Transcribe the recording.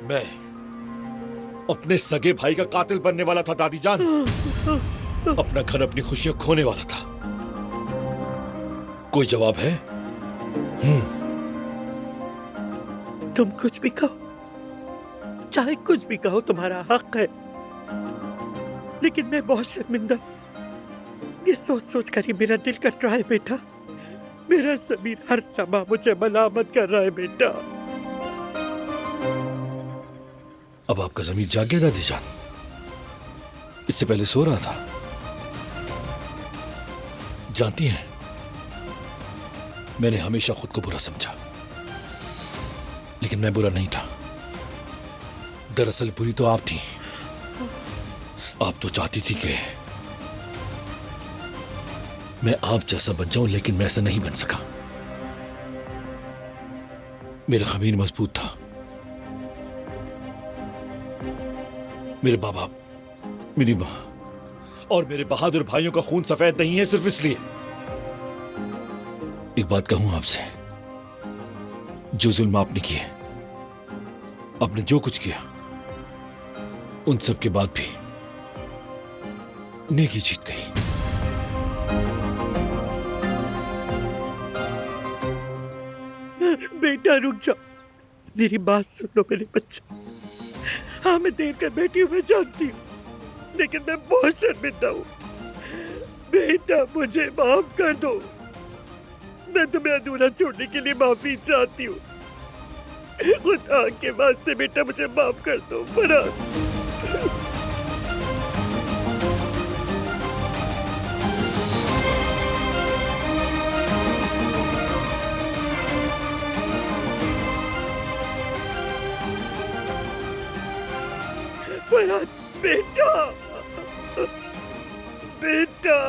मैं अपने सगे भाई का कातिल बनने वाला था दादी जान। अपना घर, अपनी खुशियां खोने वाला था। कोई जवाब है? तुम कुछ भी कहो, चाहे कुछ भी कहो, तुम्हारा हक है। लेकिन मैं बहुत शर्मिंदा हूं। ये सोच सोच कर ही मेरा दिल कट रहा है बेटा। मेरा समीर हर लम्हा मुझे मलामत कर रहा है बेटा। अब आपका जमीर जाग गया दादी जान? इससे पहले सो रहा था। जानती हैं, मैंने हमेशा खुद को बुरा समझा, लेकिन मैं बुरा नहीं था। दरअसल बुरी तो आप थी। आप तो चाहती थी कि मैं आप जैसा बन जाऊं, लेकिन मैं ऐसा नहीं बन सका। मेरा खमीर मजबूत था। मेरे बाबा, मेरी मां और मेरे बहादुर भाइयों का खून सफेद नहीं है सिर्फ इसलिए। एक बात कहूं आपसे, जो जुल्म आपने किए, आपने जो कुछ किया, उन सब के बाद भी नेकी जीत गई। बेटा रुक जाओ, मेरी बात सुन लो मेरे बच्चे। हाँ, मैं देर कर बैठी हूँ, मैं जानती हूँ, लेकिन मैं बहुत शर्मिंदा हूँ। बेटा मुझे माफ कर दो। मैं तुम्हें अधूरा छोड़ने के लिए माफी चाहती हूँ। खुदा के वास्ते बेटा मुझे माफ कर दो फरहाद। फरहाद बेटा, बेटा।